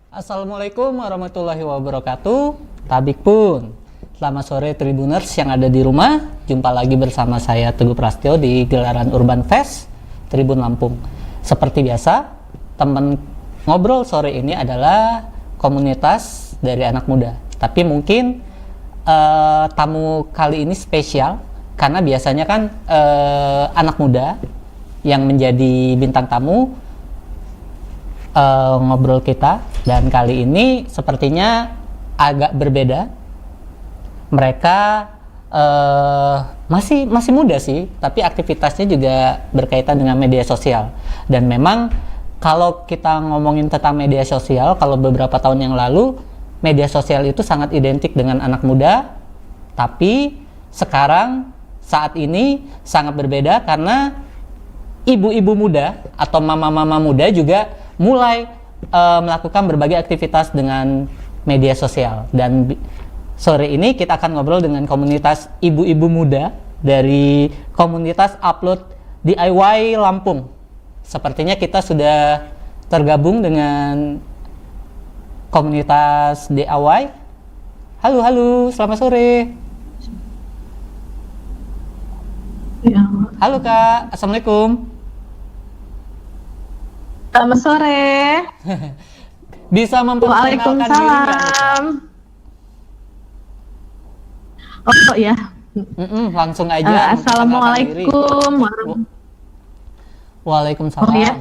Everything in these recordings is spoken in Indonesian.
Assalamualaikum warahmatullahi wabarakatuh. Tabik pun. Selamat sore Tribuners yang ada di rumah. Jumpa lagi bersama saya Teguh Prastyo di gelaran Urban Fest Tribun Lampung. Seperti biasa, teman ngobrol sore ini adalah komunitas dari anak muda. Tapi mungkin tamu kali ini spesial karena biasanya kan anak muda yang menjadi bintang tamu ngobrol kita, dan kali ini sepertinya agak berbeda. Mereka masih muda sih, tapi aktivitasnya juga berkaitan dengan media sosial. Dan memang kalau kita ngomongin tentang media sosial, kalau beberapa tahun yang lalu media sosial itu sangat identik dengan anak muda, tapi sekarang saat ini sangat berbeda karena ibu-ibu muda atau mama-mama muda juga mulai melakukan berbagai aktivitas dengan media sosial. Dan sore ini kita akan ngobrol dengan komunitas ibu-ibu muda dari komunitas Upload DIY Lampung. Sepertinya kita sudah tergabung dengan komunitas DIY. Halo, selamat sore. Ya. Halo Kak, Assalamualaikum. Selamat sore. Bisa memperkenalkan diri nggak? Waalaikumsalam. Oh ya. Langsung aja. Assalamualaikum. Waalaikumsalam. Oh ya.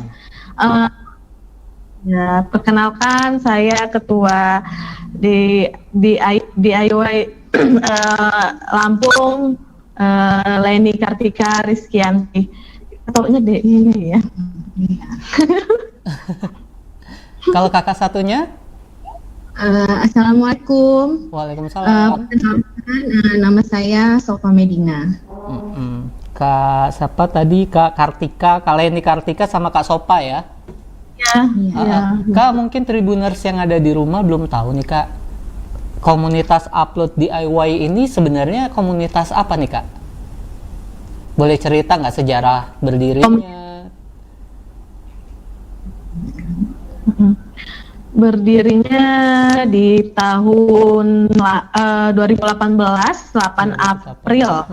Ya, perkenalkan saya ketua di DIY Lampung, Leni Kartika Rizkyanti. Taunya D-nya ya. Kalau kakak satunya? Assalamualaikum. Waalaikumsalam. Nama saya Sofa Medina. Kak siapa tadi? Kak Kartika, Kak Leni Kartika sama Kak Sopa ya? Ya. Kak, mungkin Tribuners yang ada di rumah belum tahu nih Kak, komunitas Upload DIY ini sebenarnya komunitas apa nih Kak? Boleh cerita nggak sejarah berdirinya? Berdirinya di tahun 2018, 8 April.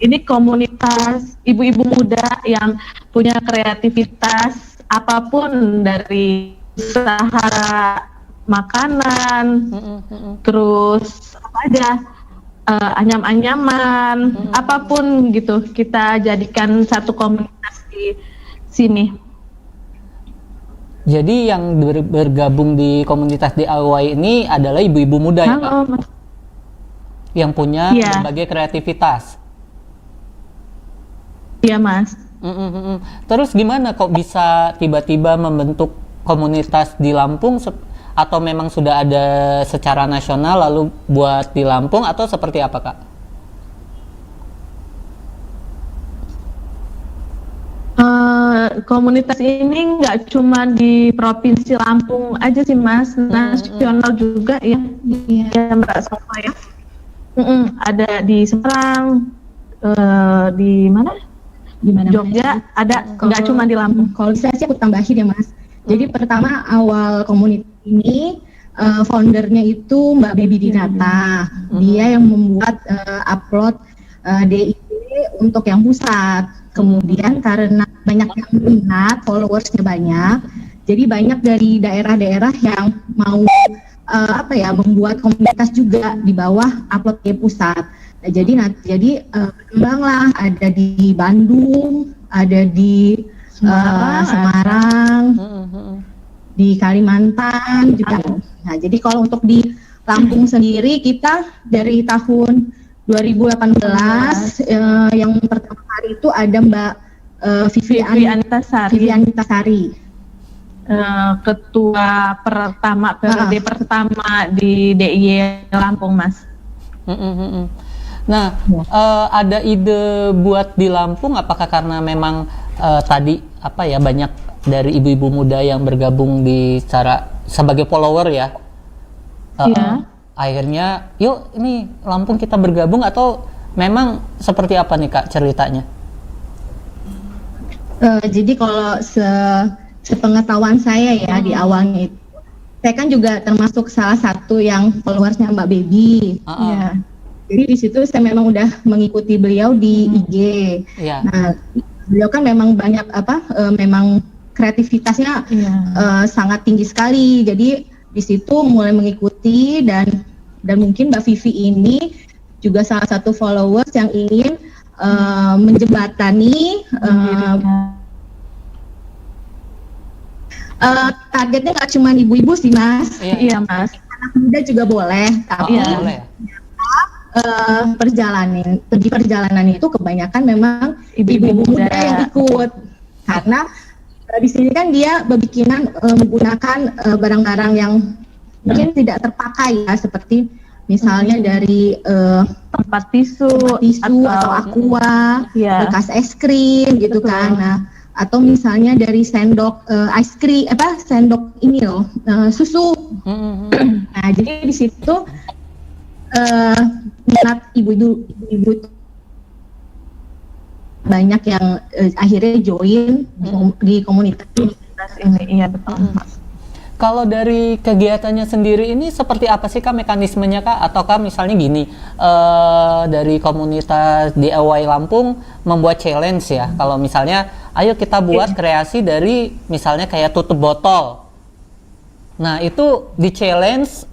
Ini komunitas ibu-ibu muda yang punya kreativitas apapun, dari usaha makanan, terus apa aja, anyam-anyaman, apapun gitu, kita jadikan satu komunitas di sini. Jadi yang bergabung di komunitas DIY ini adalah ibu-ibu muda ya Kak? Mas. Yang punya berbagai kreativitas. Iya Mas. Terus gimana kok bisa tiba-tiba membentuk komunitas di Lampung, atau memang sudah ada secara nasional lalu buat di Lampung, atau seperti apa Kak? Komunitas ini nggak cuma di Provinsi Lampung aja sih Mas, nasional juga ya, Mbak Sofa ya. Ada di Semarang, di mana? Jogja ada, nggak cuma di Lampung. Kalau saya sih aku tambahin ya Mas. Jadi pertama awal komunitas ini foundernya itu Mbak Baby Dinata. Dia yang membuat Upload DIY untuk yang pusat. Kemudian karena banyak yang minat, followersnya banyak, jadi banyak dari daerah-daerah yang mau membuat komunitas juga di bawah Upload DIY pusat. Nah, jadi berkembanglah, ada di Bandung, ada di Semarang, di Kalimantan juga. Nah, jadi kalau untuk di Lampung sendiri, kita dari tahun 2018 yang pertama kali itu ada Mbak Vivi Antasari, ketua periode pertama di DIY Lampung Mas. Nah, ada ide buat di Lampung, apakah karena memang tadi banyak dari ibu-ibu muda yang bergabung sebagai follower ya? Akhirnya yuk ini Lampung kita bergabung, atau memang seperti apa nih Kak ceritanya? Jadi kalau sepengetahuan saya ya di awalnya itu, saya kan juga termasuk salah satu yang followersnya Mbak Baby. Ya. Jadi di situ saya memang udah mengikuti beliau di IG. Iya. Nah, beliau kan memang banyak memang kreativitasnya sangat tinggi sekali. Jadi di situ mulai mengikuti dan mungkin Mbak Vivi ini juga salah satu followers yang ingin menjembatani targetnya nggak cuma ibu-ibu sih Mas. Iya Mas. Anak muda juga boleh, tapi boleh. perjalanan itu kebanyakan memang ibu-ibu muda yang ikut, karena di sini kan dia berbikinan menggunakan barang-barang yang mungkin tidak terpakai ya, seperti misalnya dari tempat tisu atau aqua, bekas es krim gitu. Betul. Kan. Nah, atau misalnya dari sendok ice cream, sendok ini loh, susu. Nah, jadi di situ minat ibu-ibu banyak yang akhirnya join di komunitas ini. Iya betul. Kalau dari kegiatannya sendiri ini seperti apa sih Kak mekanismenya Kak? Ataukah misalnya gini, dari komunitas DIY Lampung membuat challenge ya? Kalau misalnya, ayo kita buat kreasi dari misalnya kayak tutup botol. Nah itu di challenge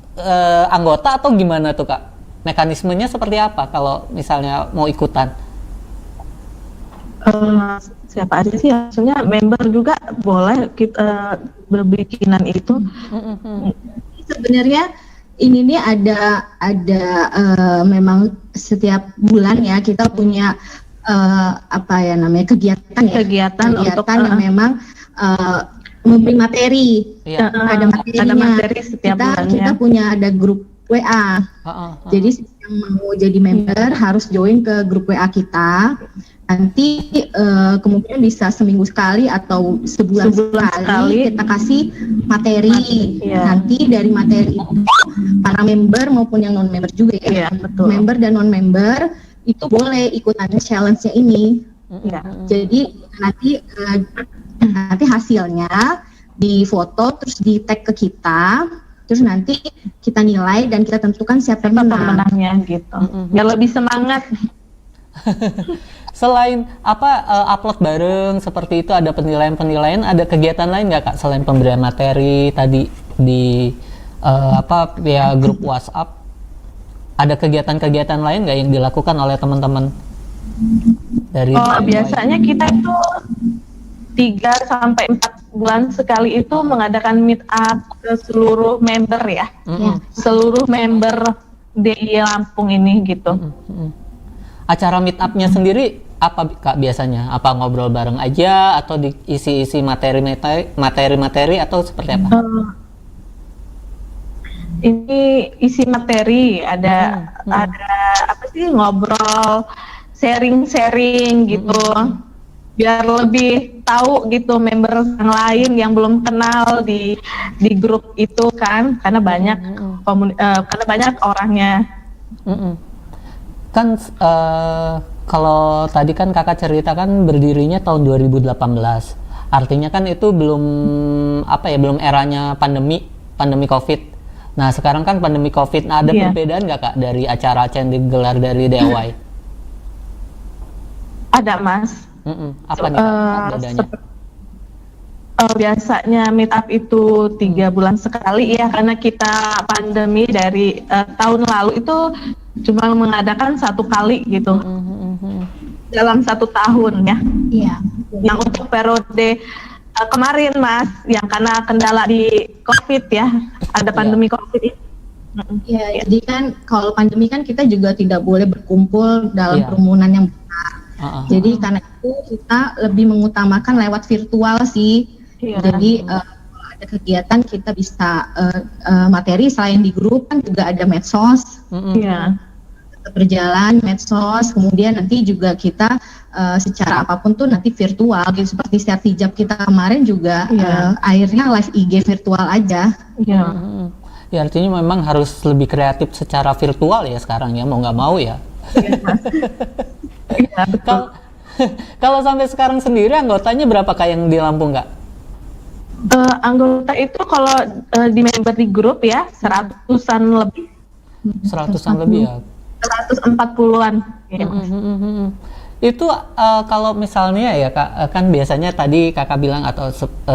anggota atau gimana tuh Kak? Mekanismenya seperti apa kalau misalnya mau ikutan? Siapa aja sih, maksudnya member juga boleh kita berbikinan itu. Sebenarnya ini nih ada memang setiap bulan ya kita punya kegiatan untuk yang memang memberi materi. Ada materi setiap bulannya. Kita punya ada grup WA. Jadi yang mau jadi member harus join ke grup WA kita. Nanti kemungkinan bisa seminggu sekali atau sebulan sekali kita kasih materi. Nanti dari materi itu para member maupun yang non member juga ya. Betul. Member dan non member itu boleh ikutan challenge-nya ini. Jadi nanti hasilnya difoto terus di tag ke kita. Terus nanti kita nilai dan kita tentukan siapa pemenangnya gitu. Biar lebih semangat. Selain upload bareng seperti itu, ada penilaian, ada kegiatan lain nggak Kak selain pemberian materi tadi di via grup WhatsApp? Ada kegiatan-kegiatan lain nggak yang dilakukan oleh teman-teman dari? Biasanya kita itu 3-4 bulan sekali itu mengadakan meet up ke seluruh member ya, seluruh member DIY Lampung ini gitu. Acara meet up-nya sendiri apa Kak biasanya? Apa ngobrol bareng aja atau diisi-isi materi atau seperti apa? Ini isi materi, ada ngobrol, sharing gitu. Biar lebih tahu gitu member yang lain yang belum kenal di grup itu kan, karena banyak karena banyak orangnya. Kan kalau tadi kan Kakak cerita kan berdirinya tahun 2018. Artinya kan itu belum belum eranya pandemi Covid. Nah, sekarang kan pandemi Covid. Nah, ada perbedaan nggak Kak dari acara-acara yang digelar dari DIY? Ada, Mas. Apa nih bedanya? Biasanya meet up itu 3 bulan sekali ya, karena kita pandemi dari tahun lalu itu cuma mengadakan 1 kali gitu dalam 1 tahun ya. Iya. Yang untuk periode kemarin Mas, yang karena kendala di COVID ya, ada pandemi COVID itu. Iya, jadi kan kalau pandemi kan kita juga tidak boleh berkumpul dalam kerumunan yang besar. Jadi karena itu kita lebih mengutamakan lewat virtual sih. Jadi ada kegiatan kita bisa materi selain di grup kan juga ada medsos. Tetap berjalan medsos, kemudian nanti juga kita secara apapun tuh nanti virtual gitu, seperti Sertijab kita kemarin juga akhirnya live IG virtual aja. Ya artinya memang harus lebih kreatif secara virtual ya sekarang ya, mau nggak mau ya. Betul. Kalau sampai sekarang sendiri anggotanya berapa Kak yang di Lampung Kak? Anggota itu kalau di member di grup ya 100-an lebih, 100-an lebih ya. 140-an. Ya, Mas. Itu kalau misalnya ya Kak, kan biasanya tadi Kakak bilang atau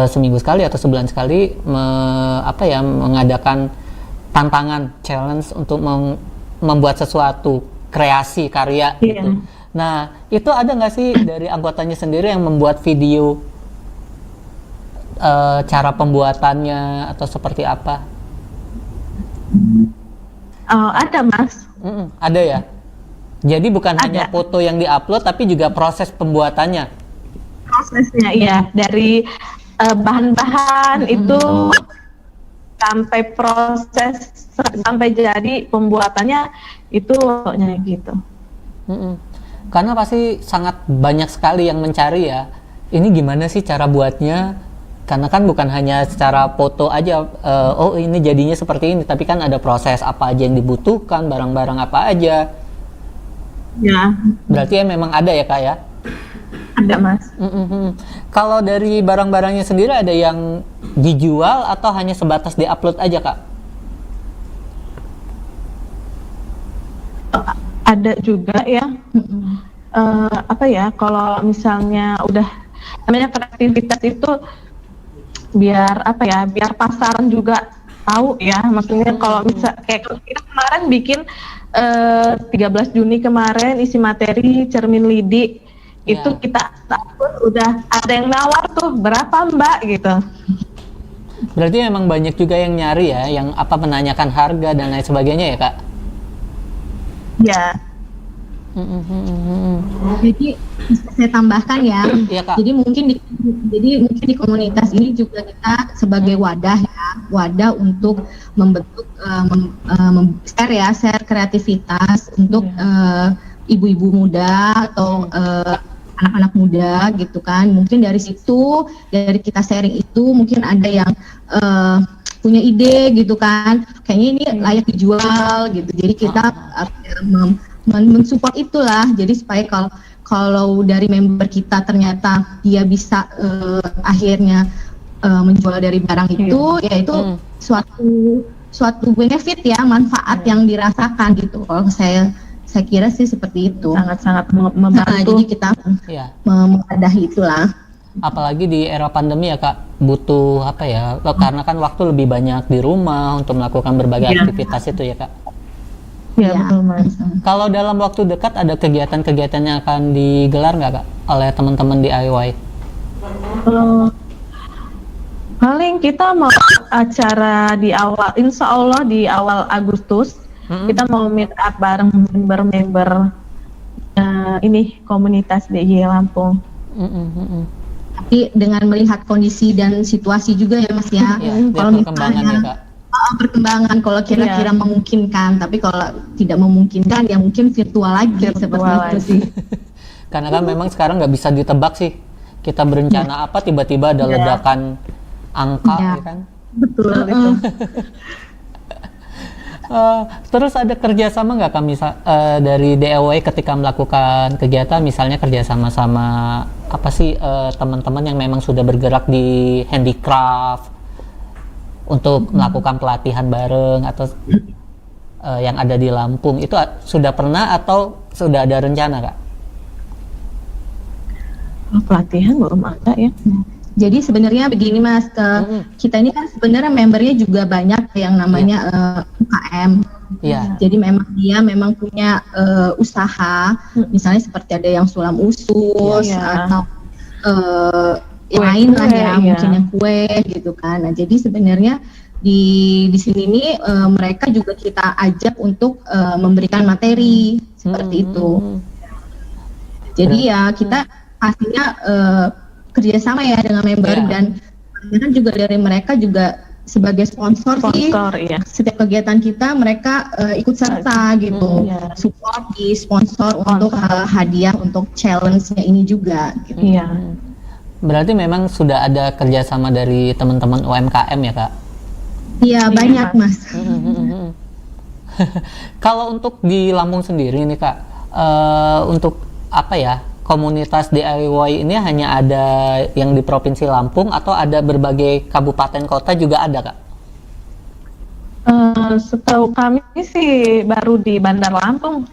seminggu sekali atau sebulan sekali mengadakan tantangan challenge untuk membuat sesuatu kreasi karya gitu. Nah, itu ada nggak sih dari anggotanya sendiri yang membuat video cara pembuatannya atau seperti apa? Ada Mas. Ada ya. Jadi bukan Ada. hanya foto yang diupload tapi juga proses pembuatannya. Prosesnya iya, dari bahan-bahan itu sampai proses sampai jadi pembuatannya itu gitu. Karena pasti sangat banyak sekali yang mencari ya. Ini gimana sih cara buatnya? Karena kan bukan hanya secara foto aja, oh ini jadinya seperti ini, tapi kan ada proses apa aja yang dibutuhkan, barang-barang apa aja. Ya, Berarti ya memang ada ya Kak ya? ada Mas. Kalau dari barang-barangnya sendiri ada yang dijual atau hanya sebatas diupload aja Kak? Ada juga ya. Kalau misalnya udah namanya kreativitas itu biar pasaran juga tahu ya, maksudnya kalau kayak kita kemarin bikin 13 Juni kemarin isi materi cermin lidi itu kita udah ada yang nawar tuh, berapa Mbak gitu. Berarti memang banyak juga yang nyari ya, yang menanyakan harga dan lain sebagainya ya Kak? Ya. Jadi bisa saya tambahkan ya. Iya, Kak. Jadi mungkin di komunitas ini juga kita sebagai wadah untuk membentuk share kreativitas untuk ibu-ibu muda atau anak-anak muda gitu kan. Mungkin dari situ, dari kita sharing itu mungkin ada yang punya ide gitu kan, kayaknya ini layak dijual gitu. Jadi kita mensupport itulah, jadi supaya kalau dari member kita ternyata dia bisa akhirnya menjual dari barang itu, yaitu suatu benefit ya, manfaat yang dirasakan gitu. Kalau saya kira sih seperti itu. Sangat-sangat membantu. Jadi kita mewadahi itulah. Apalagi di era pandemi ya Kak, butuh karena kan waktu lebih banyak di rumah untuk melakukan berbagai aktivitas itu ya Kak. Iya, betul Mas. Kalau dalam waktu dekat ada kegiatan-kegiatan yang akan digelar nggak Kak oleh teman-teman DIY? Paling kita mau acara di awal, insya Allah di awal Agustus kita mau meet up bareng member-member ini komunitas DIY Lampung. Tapi dengan melihat kondisi dan situasi juga ya Mas ya. Kalau misalnya perkembangan, kalau kira-kira memungkinkan, tapi kalau tidak memungkinkan ya mungkin virtual lagi seperti itu sih. Karena kan memang sekarang nggak bisa ditebak sih, kita berencana apa tiba-tiba ada ledakan angka ya kan. Betul itu. Terus ada kerjasama nggak kami dari DIY ketika melakukan kegiatan, misalnya kerjasama sama teman-teman yang memang sudah bergerak di handicraft untuk melakukan pelatihan bareng atau yang ada di Lampung, itu sudah pernah atau sudah ada rencana Kak? Pelatihan belum ada ya. Jadi sebenarnya begini Mas, kita ini kan sebenarnya membernya juga banyak yang namanya UKM. Jadi memang punya usaha, misalnya seperti ada yang sulam usus atau yang lain lah ya, mungkin yang kue gitu kan. Nah jadi sebenarnya di sini nih mereka juga kita ajak untuk memberikan materi seperti itu. Jadi ya kita pastinya kerjasama ya dengan member dan kan juga dari mereka juga sebagai sponsor sih. Setiap kegiatan kita mereka ikut serta gitu, support di sponsor untuk hadiah untuk challenge-nya ini juga. Gitu. Berarti memang sudah ada kerjasama dari teman-teman UMKM ya Kak? Iya banyak Mas. Kalau untuk di Lampung sendiri nih Kak, untuk komunitas DIY ini hanya ada yang di Provinsi Lampung atau ada berbagai kabupaten kota juga ada, Kak? Setahu kami sih baru di Bandar Lampung.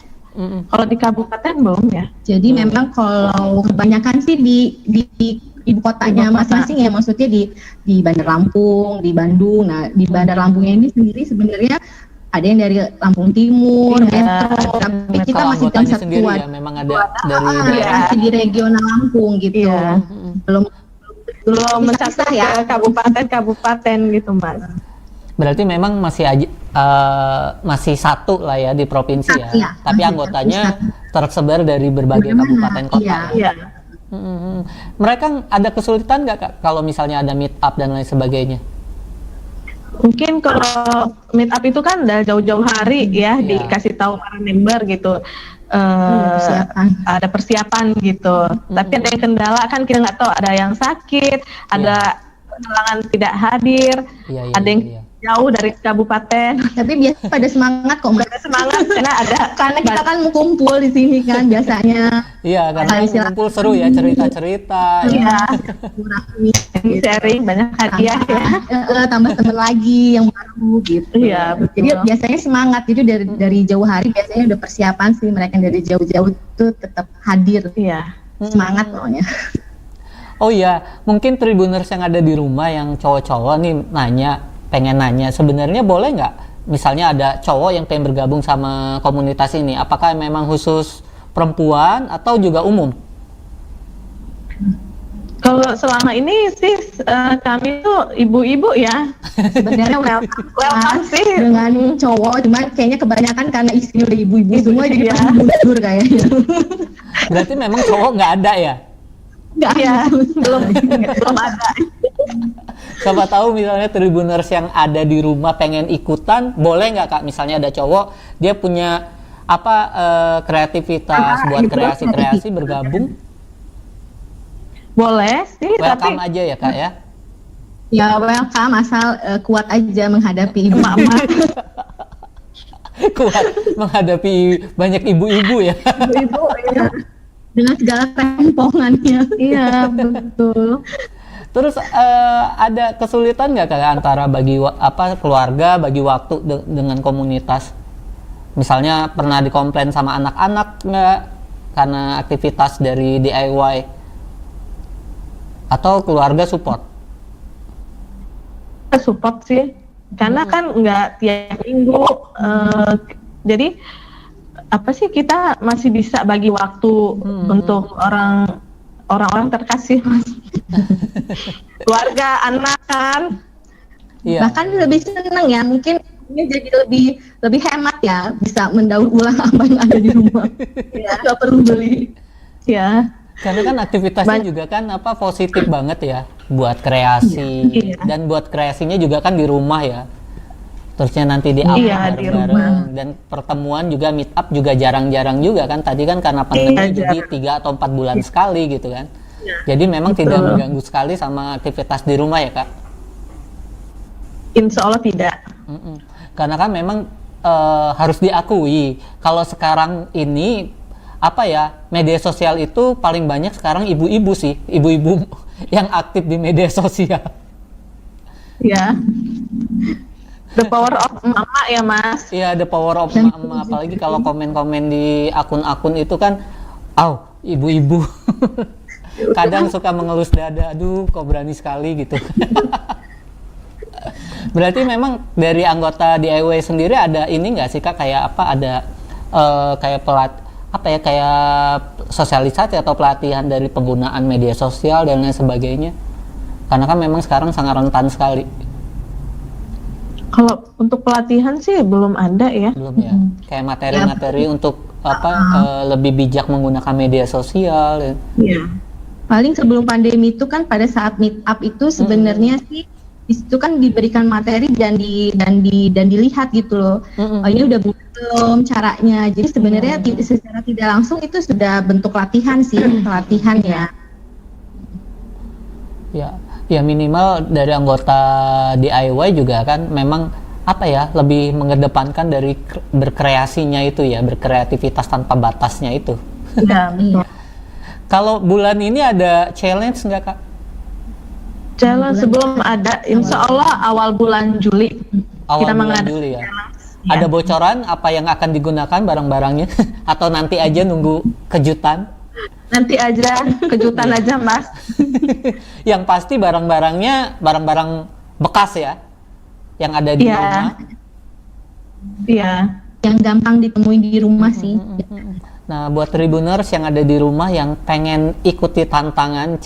Kalau di kabupaten belum ya. Jadi memang kalau kebanyakan sih di ibu kotanya masing-masing ya, maksudnya di Bandar Lampung, di Bandung. Nah, di Bandar Lampungnya ini sendiri sebenarnya ada yang dari Lampung Timur, Metro, tapi kita Kalau masih dalam anggotanya satu sendiri ya, memang ada dari masih di regional Lampung gitu. Iya. Belum mencapai Bisa-bisa ya. ke kabupaten-kabupaten gitu, Mas. Berarti memang masih satu lah ya di provinsi ya. Iya, Tapi masih anggotanya satu. tersebar dari berbagai Benar, kabupaten kota. iya. Iya. Mereka ada kesulitan nggak, Kak, kalau misalnya ada meet up dan lain sebagainya? Mungkin kalau meet up itu kan udah jauh-jauh hari ya, Iya. dikasih tahu para member gitu. Persiapan. Ada persiapan gitu. Tapi ada yang kendala kan, kita nggak tahu, ada yang sakit, ada halangan tidak hadir, Iya, ada yang iya. jauh dari kabupaten. Tapi biasa pada semangat kok, Mbak. Semangat karena ada Karena kita kan mau kumpul di sini kan biasanya. Iya, karena Ada kan istilah- kumpul seru ya, cerita-cerita. Iya, Kurang sharing banyak hadiah ya. tambah teman lagi yang baru gitu. Iya, betul. Jadi biasanya semangat itu dari jauh hari, biasanya udah persiapan sih, mereka yang dari jauh-jauh itu tetap hadir. Iya. Semangat pokoknya. Oh iya, mungkin Tribuners yang ada di rumah yang cowok-cowok nih pengen nanya, sebenarnya boleh nggak misalnya ada cowok yang pengen bergabung sama komunitas ini, apakah memang khusus perempuan atau juga umum? Kalau selama ini sih kami tuh ibu-ibu ya. Sebenarnya Welcome sih. dengan cowok, cuman kayaknya kebanyakan karena istri udah ibu-ibu semua jadi Iya. pada mundur kayaknya. Berarti memang cowok nggak ada ya? Nggak Iya, ada. belum ada. Siapa tahu misalnya Tribuners yang ada di rumah pengen ikutan, boleh nggak, Kak? Misalnya ada cowok, dia punya kreativitas buat gitu. kreasi-kreasi bergabung, Boleh sih, tapi welcome aja ya, Kak ya? Ya welcome, asal kuat aja menghadapi ibu. emak-emak Kuat menghadapi banyak ibu-ibu ya. ibu-ibu ya. Dengan segala rempongannya. Iya, betul. Terus ada kesulitan nggak, Kak, antara bagi keluarga bagi waktu dengan komunitas? Misalnya pernah dikomplain sama anak-anak nggak karena aktivitas dari DIY? Atau keluarga support? Support sih, karena kan nggak tiap minggu, jadi apa sih, kita masih bisa bagi waktu untuk orang-orang terkasih, Mas. Keluarga, anak kan. Iya. Bahkan lebih seneng ya, mungkin ini jadi lebih hemat ya, bisa mendaur ulang apa yang ada di rumah. Ya, nggak perlu beli. Ya, Karena kan aktivitasnya juga kan positif banget ya, buat kreasi Iya. dan buat kreasinya juga kan di rumah ya. Terusnya nanti di up Iya, di bareng-bareng, dan pertemuan juga meet up juga jarang-jarang juga kan, tadi kan karena pandemi Iya, jadi 3 atau 4 bulan sekali gitu kan. Jadi memang tidak mengganggu sekali sama aktivitas di rumah ya, Kak. insya Allah tidak. Karena kan memang harus diakui kalau sekarang ini media sosial itu paling banyak sekarang ibu-ibu sih, ibu-ibu yang aktif di media sosial. Ya, the power of mama ya, Mas. Iya, the power of mama, apalagi kalau komen-komen di akun-akun itu kan, ibu-ibu kadang suka mengelus dada, aduh kok berani sekali gitu. Berarti memang dari anggota DIY sendiri ada ini nggak sih, Kak, kayak kayak kayak sosialisasi atau pelatihan dari penggunaan media sosial dan lain sebagainya? Karena kan memang sekarang sangat rentan sekali. Kalau untuk pelatihan sih belum ada ya. Belum ya? Kayak materi-materi untuk lebih bijak menggunakan media sosial. Ya. Iya. Paling sebelum pandemi itu kan pada saat meet up itu sebenarnya sih di situ kan diberikan materi dan dilihat gitu loh. Oh, ini udah belum caranya. Jadi sebenarnya secara tidak langsung itu sudah bentuk latihan sih, pelatihan ya. Ya minimal dari anggota DIY juga kan memang lebih mengedepankan dari berkreasinya itu ya, berkreativitas tanpa batasnya itu. Iya, betul. Kalau bulan ini ada challenge nggak Kak? Challenge sebelum ada, insya Allah awal bulan Juli Awal kita bulan mengadakan Juli ya. challenge. Ada Ya. bocoran apa yang akan digunakan barang-barangnya? Atau nanti aja nunggu kejutan? Nanti aja kejutan aja Mas. Yang pasti barang-barangnya barang-barang bekas ya, yang ada di Iya. rumah. Iya. Yang gampang ditemui di rumah sih. Nah, buat Tribuners yang ada di rumah yang pengen ikuti tantangan,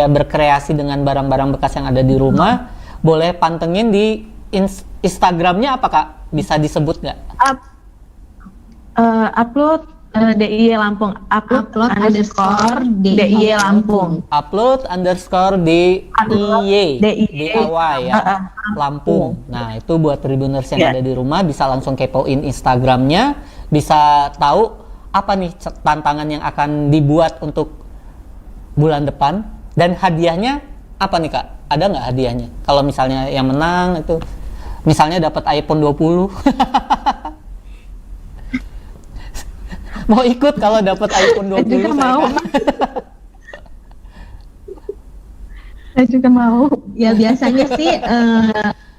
berkreasi dengan barang-barang bekas yang ada di rumah, boleh pantengin di Instagramnya apa Kak? Bisa disebut nggak? Upload DIY Lampung. Upload underscore DIY Lampung. Upload underscore DIY ya, Lampung. Nah, itu buat Tribuners yang Ya. ada di rumah bisa langsung kepoin Instagramnya, bisa tahu apa nih tantangan yang akan dibuat untuk bulan depan, dan hadiahnya apa nih Kak? Ada nggak hadiahnya? Kalau misalnya yang menang itu misalnya dapat iPhone 20. Mau ikut kalau dapat iPhone 20? juga saya mau. kan? Saya juga mau. Ya biasanya sih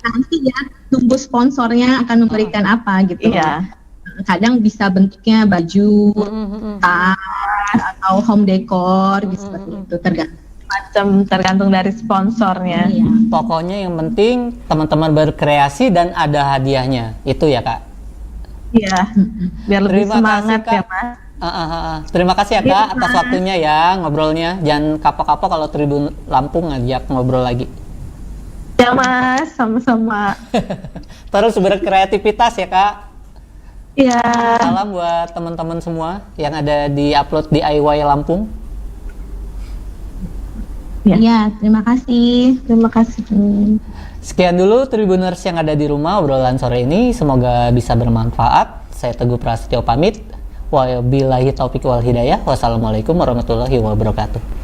nanti ya tunggu sponsornya akan memberikan apa gitu. Iya. Kadang bisa bentuknya baju, tas, atau home decor, gitu, seperti itu tergantung. Tergantung dari sponsornya. Iya. Pokoknya yang penting teman-teman berkreasi dan ada hadiahnya. Itu ya Kak. Iya. Biar lebih Terima semangat kasih, Kak. ya Mas. Terima kasih ya Kak Iya, atas Mas. waktunya ya ngobrolnya. Jangan kapok-kapok kalau Tribun Lampung ngajak ngobrol lagi. Ya Mas, sama-sama. Terus berkreativitas ya Kak. Iya. Salam buat teman-teman semua yang ada di upload DIY Lampung. Ya. Iya, terima kasih. Terima kasih. Sekian dulu Tribuners yang ada di rumah obrolan sore ini. Semoga bisa bermanfaat. Saya Teguh Prasetyo pamit. Wabillahi taufiq wal hidayah. Wassalamualaikum warahmatullahi wabarakatuh.